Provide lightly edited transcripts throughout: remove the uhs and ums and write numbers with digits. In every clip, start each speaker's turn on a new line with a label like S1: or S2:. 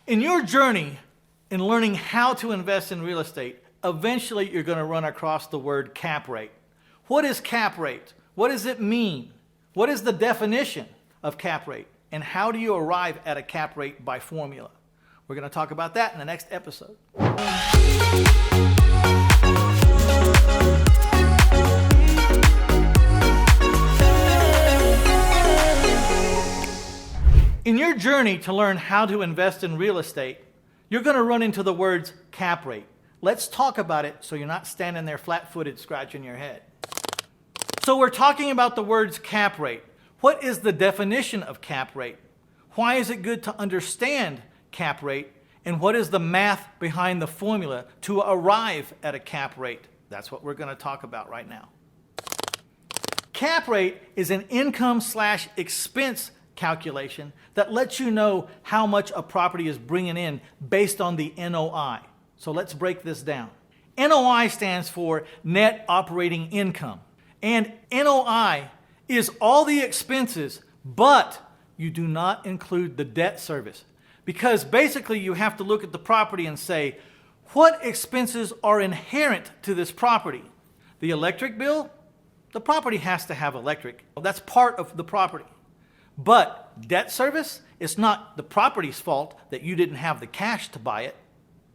S1: In your journey in learning how to invest in real estate, eventually you're going to run across the word cap rate. What is cap rate? What does it mean? What is the definition of cap rate? And how do you arrive at a cap rate by formula? We're going to talk about that in the next episode. In your journey to learn how to invest in real estate, you're going to run into the words cap rate. Let's talk about it so you're not standing there flat-footed scratching your head. So we're talking about the words cap rate. What is the definition of cap rate? Why is it good to understand cap rate? And what is the math behind the formula to arrive at a cap rate? That's what we're going to talk about right now. Cap rate is an income/expense calculation that lets you know how much a property is bringing in based on the NOI. So let's break this down. NOI stands for net operating income. And NOI is all the expenses, but you do not include the debt service. Because basically you have to look at the property and say, what expenses are inherent to this property? The electric bill? The property has to have electric. That's part of the property. But debt service, it's not the property's fault that you didn't have the cash to buy it.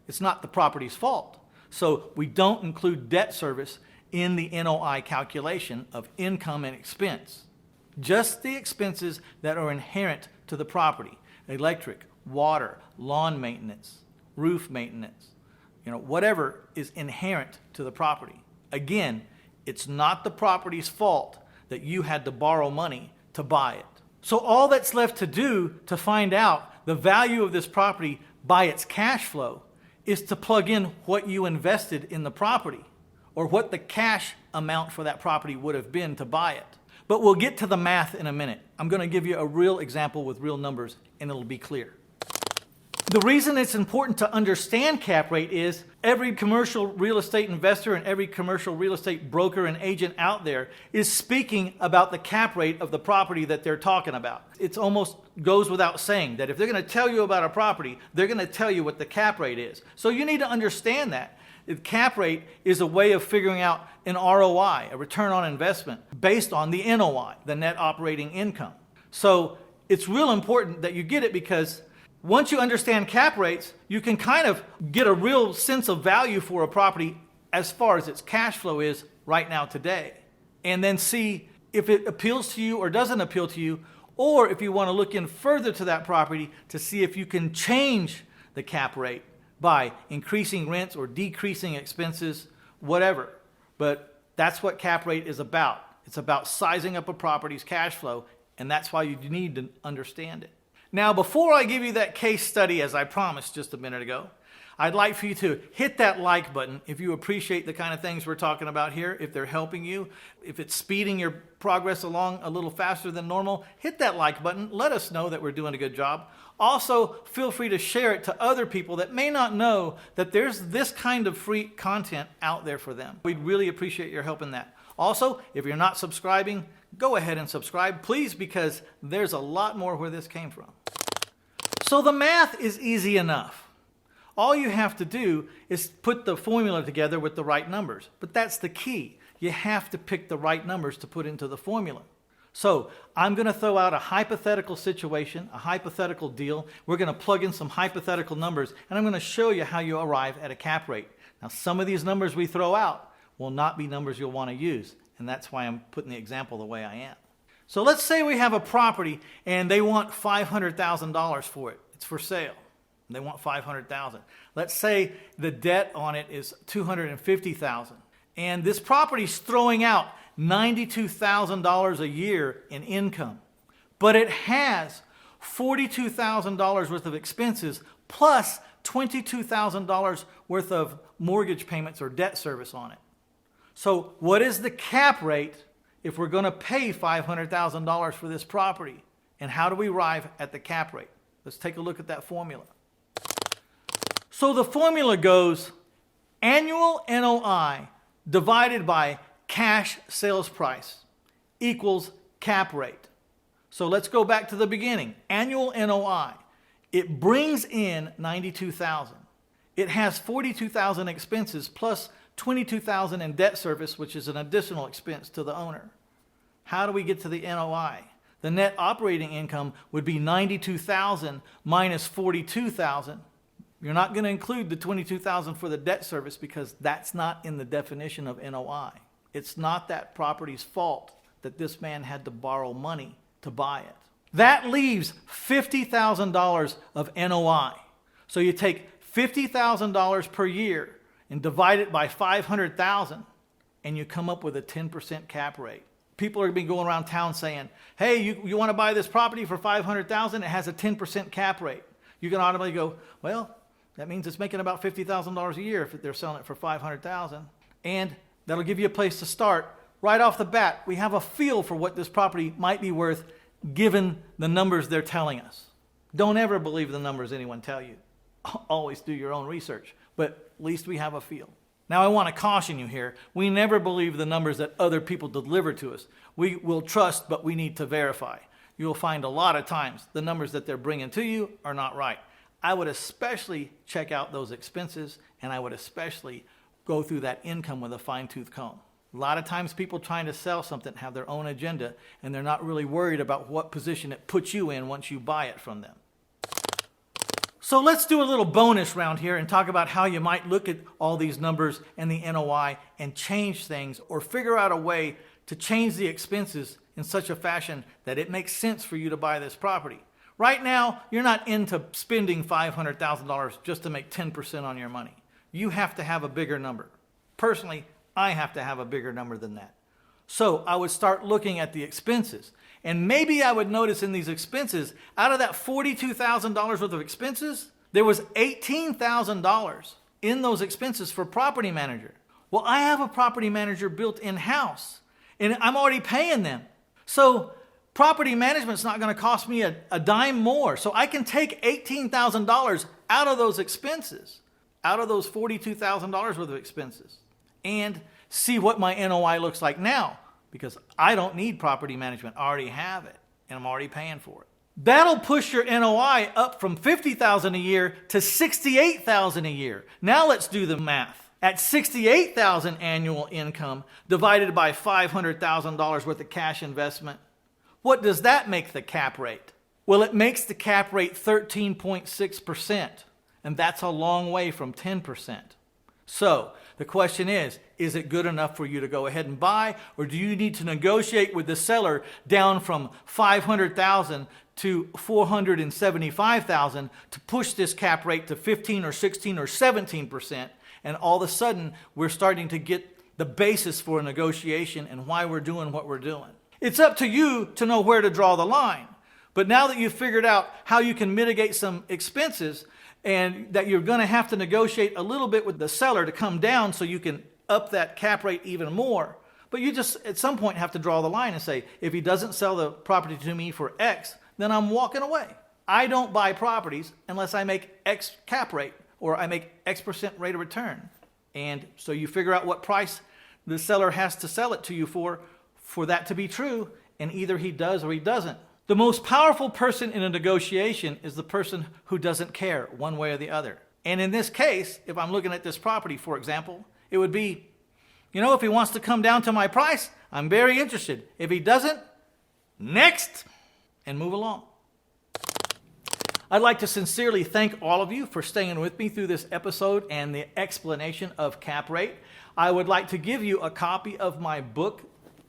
S1: It's not the property's fault. So we don't include debt service in the NOI calculation of income and expense. Just the expenses that are inherent to the property. Electric, water, lawn maintenance, roof maintenance, whatever is inherent to the property. Again, it's not the property's fault that you had to borrow money to buy it. So all that's left to do to find out the value of this property by its cash flow is to plug in what you invested in the property or what the cash amount for that property would have been to buy it. But we'll get to the math in a minute. I'm going to give you a real example with real numbers and it'll be clear. The reason it's important to understand cap rate is every commercial real estate investor and every commercial real estate broker and agent out there is speaking about the cap rate of the property that they're talking about. It almost goes without saying that if they're going to tell you about a property, they're going to tell you what the cap rate is. So you need to understand that. The cap rate is a way of figuring out an ROI, a return on investment, based on the NOI, the net operating income. So it's real important that you get it because once you understand cap rates, you can kind of get a real sense of value for a property as far as its cash flow is right now today. And then see if it appeals to you or doesn't appeal to you, or if you want to look in further to that property to see if you can change the cap rate by increasing rents or decreasing expenses, whatever. But that's what cap rate is about. It's about sizing up a property's cash flow, and that's why you need to understand it. Now, before I give you that case study, as I promised just a minute ago, I'd like for you to hit that like button if you appreciate the kind of things we're talking about here, if they're helping you, if it's speeding your progress along a little faster than normal, hit that like button. Let us know that we're doing a good job. Also, feel free to share it to other people that may not know that there's this kind of free content out there for them. We'd really appreciate your help in that. Also, if you're not subscribing, go ahead and subscribe, please, because there's a lot more where this came from. So the math is easy enough. All you have to do is put the formula together with the right numbers. But that's the key. You have to pick the right numbers to put into the formula. So I'm going to throw out a hypothetical situation, a hypothetical deal. We're going to plug in some hypothetical numbers, and I'm going to show you how you arrive at a cap rate. Now, some of these numbers we throw out will not be numbers you'll want to use, and that's why I'm putting the example the way I am. So let's say we have a property and they want $500,000 for it. It's for sale. They want $500,000. Let's say the debt on it is $250,000. And this property's throwing out $92,000 a year in income. But it has $42,000 worth of expenses plus $22,000 worth of mortgage payments or debt service on it. So what is the cap rate if we're going to pay $500,000 for this property? And how do we arrive at the cap rate? Let's take a look at that formula. So the formula goes annual NOI divided by cash sales price equals cap rate. So let's go back to the beginning. Annual NOI. It brings in $92,000. It has $42,000 expenses plus $22,000 in debt service, which is an additional expense to the owner. How do we get to the NOI? The net operating income would be $92,000 minus $42,000. You're not going to include the $22,000 for the debt service because that's not in the definition of NOI. It's not that property's fault that this man had to borrow money to buy it. That leaves $50,000 of NOI. So you take $50,000 per year and divide it by 500,000 and you come up with a 10% cap rate. People are going to be going around town saying, hey, you want to buy this property for 500,000? It has a 10% cap rate. You can automatically go, well, that means it's making about $50,000 a year if they're selling it for 500,000. And that'll give you a place to start. Right off the bat, we have a feel for what this property might be worth given the numbers they're telling us. Don't ever believe the numbers anyone tell you. Always do your own research, but at least we have a feel. Now I want to caution you here. We never believe the numbers that other people deliver to us. We will trust, but we need to verify. You'll find a lot of times the numbers that they're bringing to you are not right. I would especially check out those expenses, and I would especially go through that income with a fine-tooth comb. A lot of times people trying to sell something have their own agenda, and they're not really worried about what position it puts you in once you buy it from them. So let's do a little bonus round here and talk about how you might look at all these numbers and the NOI and change things or figure out a way to change the expenses in such a fashion that it makes sense for you to buy this property. Right now, you're not into spending $500,000 just to make 10% on your money. You have to have a bigger number. Personally, I have to have a bigger number than that. So I would start looking at the expenses. And maybe I would notice in these expenses, out of that $42,000 worth of expenses, there was $18,000 in those expenses for property manager. Well, I have a property manager built in-house, and I'm already paying them. So property management's not going to cost me a dime more. So I can take $18,000 out of those expenses, out of those $42,000 worth of expenses, and see what my NOI looks like now. Because I don't need property management. I already have it, and I'm already paying for it. That'll push your NOI up from $50,000 a year to $68,000 a year. Now let's do the math. At $68,000 annual income divided by $500,000 worth of cash investment, what does that make the cap rate? Well, it makes the cap rate 13.6%, and that's a long way from 10%. So the question is it good enough for you to go ahead and buy, or do you need to negotiate with the seller down from $500,000 to $475,000 to push this cap rate to 15 or 16 or 17%, and all of a sudden we're starting to get the basis for a negotiation and why we're doing what we're doing. It's up to you to know where to draw the line. But now that you've figured out how you can mitigate some expenses, and that you're going to have to negotiate a little bit with the seller to come down so you can up that cap rate even more. But you just at some point have to draw the line and say, if he doesn't sell the property to me for X, then I'm walking away. I don't buy properties unless I make X cap rate or I make X% rate of return. And so you figure out what price the seller has to sell it to you for that to be true, and either he does or he doesn't. The most powerful person in a negotiation is the person who doesn't care one way or the other. And in this case, if I'm looking at this property, for example, it would be, if he wants to come down to my price, I'm very interested. If he doesn't, next, and move along. I'd like to sincerely thank all of you for staying with me through this episode and the explanation of cap rate. I would like to give you a copy of my book,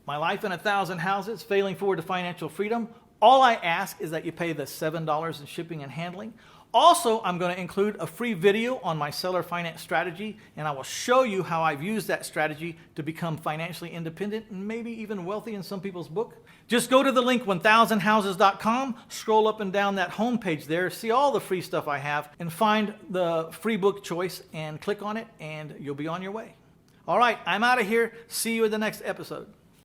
S1: My Life in 1,000 Houses, Failing Forward to Financial Freedom. All I ask is that you pay the $7 in shipping and handling. Also, I'm going to include a free video on my seller finance strategy, and I will show you how I've used that strategy to become financially independent and maybe even wealthy in some people's book. Just go to the link 1000houses.com, scroll up and down that homepage there, see all the free stuff I have, and find the free book choice and click on it, and you'll be on your way. All right, I'm out of here. See you in the next episode.